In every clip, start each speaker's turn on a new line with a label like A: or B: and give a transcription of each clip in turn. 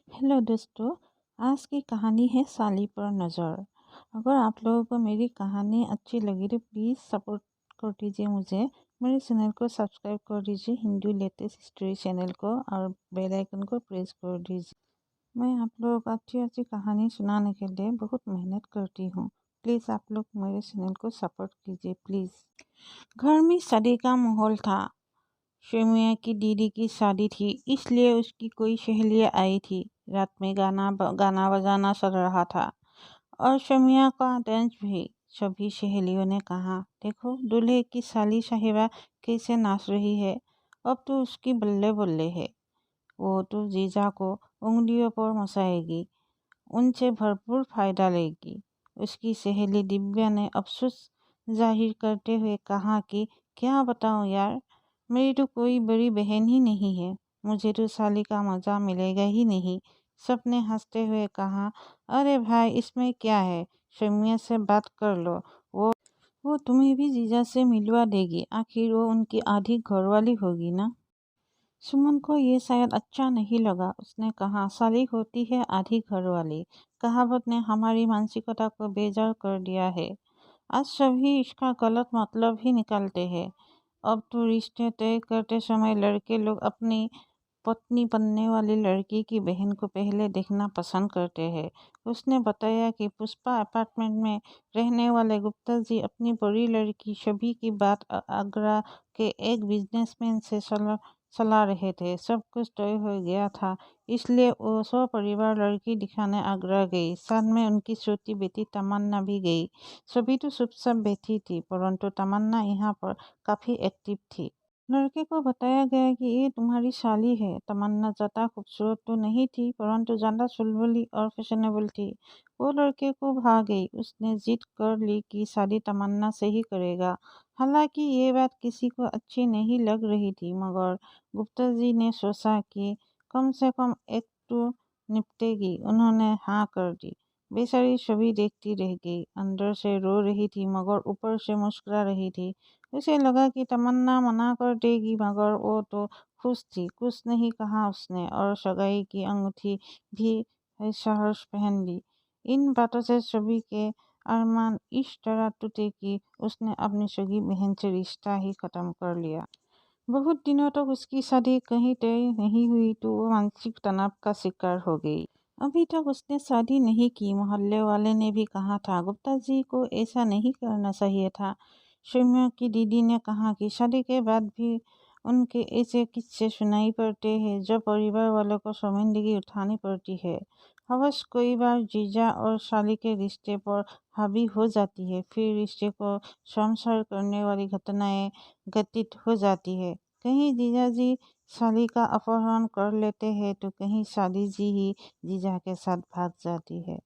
A: Hello दोस्तों। आज की कहानी है साली पर नज़र। अगर आप लोगों को मेरी कहानी अच्छी लगी तो प्लीज़ सपोर्ट कर दीजिए मुझे। मेरे चैनल को सब्सक्राइब कर दीजिए, हिंदू लेटेस्ट हिस्ट्री चैनल को, और बेल आइकन को प्रेस कर दीजिए। मैं आप लोगों को अच्छी अच्छी कहानी सुनाने के लिए बहुत मेहनत करती हूँ। प्लीज़ आप लोग मेरे चैनल को सपोर्ट कीजिए प्लीज़। घर में शादी का माहौल था। शमिया की दीदी की शादी थी, इसलिए उसकी कोई सहेलियाँ आई थी। रात में गाना बजाना चल रहा था और शमिया का डांस भी। सभी सहेलियों ने कहा, देखो दूल्हे की साली साहिबा कैसे नाच रही है, अब तो उसकी बल्ले बल्ले है। वो तो जीजा को उंगलियों पर मसाएगी, उनसे भरपूर फायदा लेगी। उसकी सहेली दिव्या ने अफसोस जाहिर करते हुए कहा कि क्या बताऊं यार, मेरी तो कोई बड़ी बहन ही नहीं है, मुझे तो साली का मजा मिलेगा ही नहीं। सबने हंसते हुए कहा, अरे भाई इसमें क्या है, शमिया से बात कर लो, वो तुम्हें भी जीजा से मिलवा देगी, आखिर वो उनकी आधी घरवाली होगी ना। सुमन को ये शायद अच्छा नहीं लगा। उसने कहा, साली होती है आधी घरवाली। कहावत ने हमारी मानसिकता को बेजार कर दिया है। आज सभी इसका गलत मतलब ही निकालते हैं। अब तो रिश्ते तय करते समय लड़के लोग अपनी पत्नी बनने वाली लड़की की बहन को पहले देखना पसंद करते हैं। उसने बताया कि पुष्पा अपार्टमेंट में रहने वाले गुप्ता जी अपनी बड़ी लड़की शबी की बात आगरा के एक बिजनेसमैन से सलाह रहे थे। सब कुछ तय हो गया था, इसलिए वो सपरिवार लड़की दिखाने आगरा गई। साथ में उनकी छोटी बेटी तमन्ना भी गई। सभी तो चुपचाप बैठी थी, परंतु तमन्ना यहाँ पर काफी एक्टिव थी। लड़के को बताया गया कि ये तुम्हारी साली है। तमन्ना ज्यादा खूबसूरत तो नहीं थी, परंतु ज्यादा चुलबुली और फैशनेबल थी। वो लड़के को भा गई। उसने जिद कर ली कि शादी तमन्ना से ही करेगा। हालांकि ये बात किसी को अच्छी नहीं लग रही थी, मगर गुप्ता जी ने सोचा कि कम से कम एक तो निपटेगी। उन्होंने हाँ कर दी। बेचारी सभी देखती रह गई। अंदर से रो रही थी मगर ऊपर से मुस्कुरा रही थी। उसे लगा कि तमन्ना मना कर देगी, मगर वो तो खुश थी। कुछ नहीं कहा उसने और सगाई की अंगूठी भी सहर्ष पहन ली। इन बातों से सभी के अरमान इस तरह टूटे कि उसने अपनी सगी बहन से रिश्ता ही खत्म कर लिया। बहुत दिनों तक उसकी शादी कहीं तय नहीं हुई तो वो मानसिक तनाव का शिकार हो गई। अभी तक उसने शादी नहीं की। मोहल्ले वाले ने भी कहा था, गुप्ता जी को ऐसा नहीं करना चाहिए था। शम्या की दीदी ने कहा कि शादी के बाद भी उनके ऐसे किस्से सुनाई पड़ते हैं जो परिवार वालों को शर्मिंदगी उठानी पड़ती है। हवस कई बार जीजा और साली के रिश्ते पर हावी हो जाती है, फिर रिश्ते को शर्मसार करने वाली घटनाएं घटित हो जाती है। कहीं जीजा जी साली का अपहरण कर लेते हैं तो कहीं साली जी ही जीजा के साथ भाग जाती है।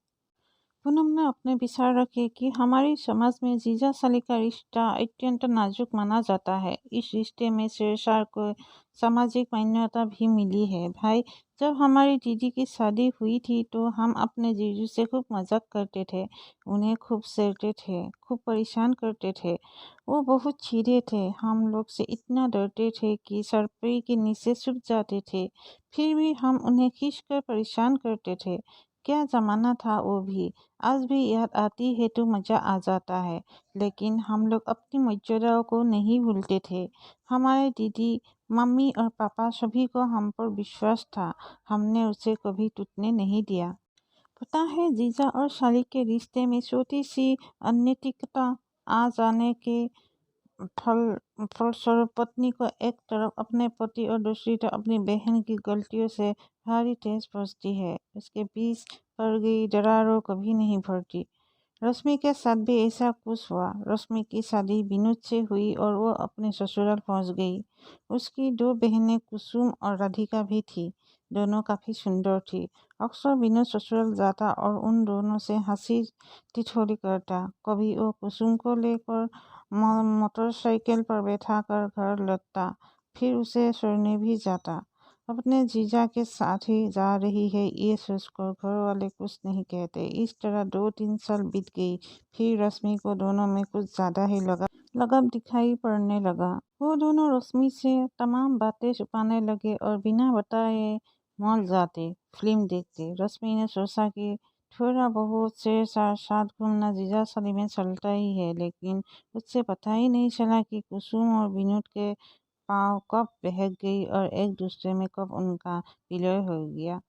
A: पूनम ने अपने विचार रखे कि हमारी समाज में जीजा साली का रिश्ता अत्यंत नाजुक माना जाता है। इस रिश्ते में शेरशाह को सामाजिक मान्यता भी मिली है। भाई, जब हमारी दीदी की शादी हुई थी तो हम अपने जीजू से खूब मजाक करते थे, उन्हें खूब सेरते थे, खूब परेशान करते थे। वो बहुत चिढ़े थे, हम लोग से इतना डरते थे कि सरपरी के नीचे छुप जाते थे। फिर भी हम उन्हें खींच कर परेशान करते थे। क्या जमाना था वो भी। आज भी याद आती है तो मज़ा आ जाता है। लेकिन हम लोग अपनी मर्यादाओं को नहीं भूलते थे। हमारे दीदी, मम्मी और पापा सभी को हम पर विश्वास था। हमने उसे कभी टूटने नहीं दिया। पता है, जीजा और साली के रिश्ते में छोटी सी अनैतिकता आ जाने के फल फलस्वरूप पत्नी को एक तरफ अपने पति और दूसरी तरफ अपनी बहन की गलतियों से भारी ठेस पहुंचती है। उसके बीच पड़ गई दरारों कभी नहीं भरती। रश्मि के साथ भी ऐसा कुछ हुआ। रश्मि की शादी विनोद से हुई और वो अपने ससुराल पहुंच गई। उसकी दो बहनें कुसुम और राधिका भी थी। दोनों काफी सुंदर थी। अक्सर विनोद ससुराल जाता और उन दोनों से हंसी ठिठोली करता। कभी वो कुसुम को लेकर मोटरसाइकिल पर बैठाकर घर लौटता, फिर उसे छोड़ने भी जाता। अपने जीजा के साथ ही जा रही है ये सोचकर घर वाले कुछ नहीं कहते। इस तरह 2-3 साल बीत गई। फिर रश्मि को दोनों में कुछ ज्यादा ही लगाव दिखाई पड़ने लगा। वो दोनों रश्मि से तमाम बातें छुपाने लगे और बिना बताए मॉल जाते, फिल्म देखते। रश्मि ने सोचा कि थोड़ा बहुत शेर शाह साथ घूमना जीजा साली में चलता ही है, लेकिन उससे पता ही नहीं चला कि कुसुम और विनोद के पाँव कब बहक गई और एक दूसरे में कब उनका विलय हो गया।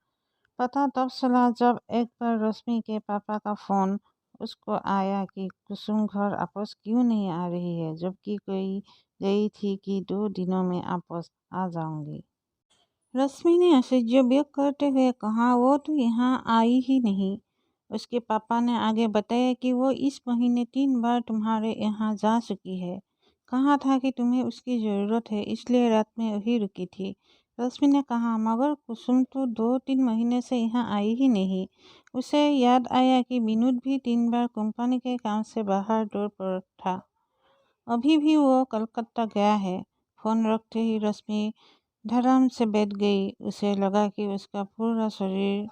A: पता तब चला जब एक बार रश्मि के पापा का फोन उसको आया कि कुसुम घर वापस क्यों नहीं आ रही है, जबकि कोई गई थी कि 2 दिनों में वापस आ जाऊंगी। रश्मि ने आश्चर्य व्यक्त करते हुए कहा, वो तो यहाँ आई ही नहीं। उसके पापा ने आगे बताया कि वो इस महीने 3 बार तुम्हारे यहाँ जा चुकी है। कहा था कि तुम्हें उसकी ज़रूरत है, इसलिए रात में वही रुकी थी। रश्मि ने कहा, मगर कुसुम तो 2-3 महीने से यहाँ आई ही नहीं। उसे याद आया कि विनोद भी 3 बार कंपनी के काम से बाहर दौड़ पड़ा था। अभी भी वो कलकत्ता गया है। फोन रखते ही रश्मि धड़ाम से बैठ गई। उसे लगा कि उसका पूरा शरीर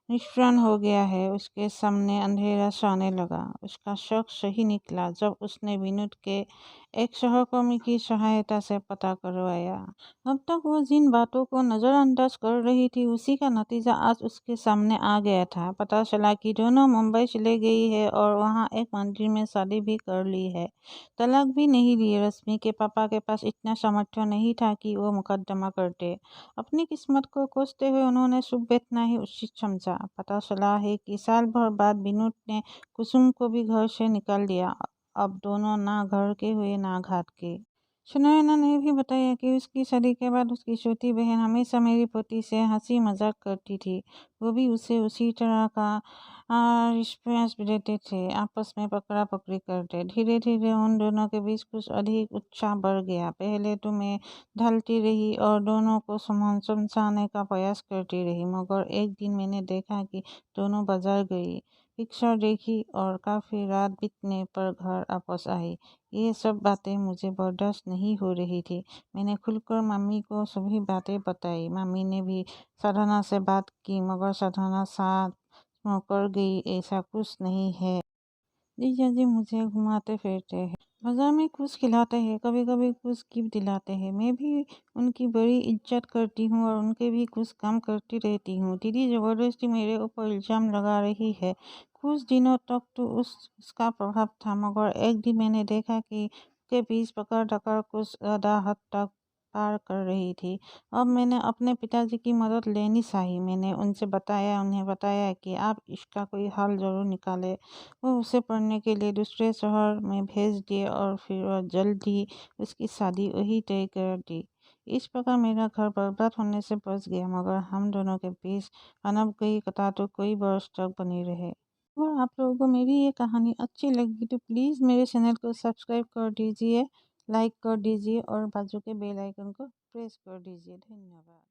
A: निष्प्राण हो गया है। उसके सामने अंधेरा छाने लगा। उसका शक सही निकला जब उसने विनोद के एक सहकर्मी की सहायता से पता करवाया। अब तक वो जिन बातों को नज़रअंदाज कर रही थी, उसी का नतीजा आज उसके सामने आ गया था। पता चला कि दोनों मुंबई चले गई है और वहाँ एक मंदिर में शादी भी कर ली है। तलाक भी नहीं ली। रश्मि के पापा के पास इतना सामर्थ्य नहीं था कि वो मुकदमा करते। अपनी किस्मत को कोसते हुए उन्होंने शुभ बेतना ही उचित समझा। पता चला है कि साल भर बाद विनोद ने कुसुम को भी घर से निकाल दिया। अब दोनों ना घर के हुए ना घाट के। सुनैना ने भी बताया कि उसकी शादी के बाद उसकी छोटी बहन हमेशा मेरी पोती से हंसी मजाक करती थी। वो भी उसे उसी तरह का रिस्पॉन्स देते थे। आपस में पकड़ा पकड़ी करते। धीरे धीरे उन दोनों के बीच कुछ अधिक उत्साह बढ़ गया। पहले तो मैं ढलती रही और दोनों को समझाने का प्रयास करती रही, मगर एक दिन मैंने देखा कि दोनों बाजार गई, पिक्चर देखी और काफ़ी रात बीतने पर घर वापस आई। ये सब बातें मुझे बर्दाश्त नहीं हो रही थी। मैंने खुलकर मम्मी को सभी बातें बताई। मम्मी ने भी साधना से बात की, मगर साधना साथ कर गई, ऐसा कुछ नहीं है। जीजा जी मुझे घुमाते फिरते हैं, बाजार में कुछ खिलाते हैं, कभी कभी कुछ गिफ्ट दिलाते हैं। मैं भी उनकी बड़ी इज्जत करती हूँ और उनके भी कुछ काम करती रहती हूँ। दीदी जबरदस्ती मेरे ऊपर इल्जाम लगा रही है। कुछ दिनों तक तो उसका प्रभाव था, मगर एक दिन मैंने देखा कि के बीच पकड़ धकड़ कुछ ज़्यादा हद तक पार कर रही थी। अब मैंने अपने पिताजी की मदद लेनी चाहिए। मैंने उन्हें बताया कि आप इसका कोई हल जरूर निकाले। वो उसे पढ़ने के लिए दूसरे शहर में भेज दिए और फिर वह जल्द ही उसकी शादी वही तय कर दी। इस प्रकार मेरा घर बर्बाद होने से बच गया, मगर हम दोनों के बीच अनब गई कथा तो कई वर्ष तक बनी रहे। अगर आप लोगों को मेरी ये कहानी अच्छी लगी तो प्लीज़ मेरे चैनल को सब्सक्राइब कर दीजिए, लाइक कर दीजिए और बाजू के बेल आइकन को प्रेस कर दीजिए। धन्यवाद।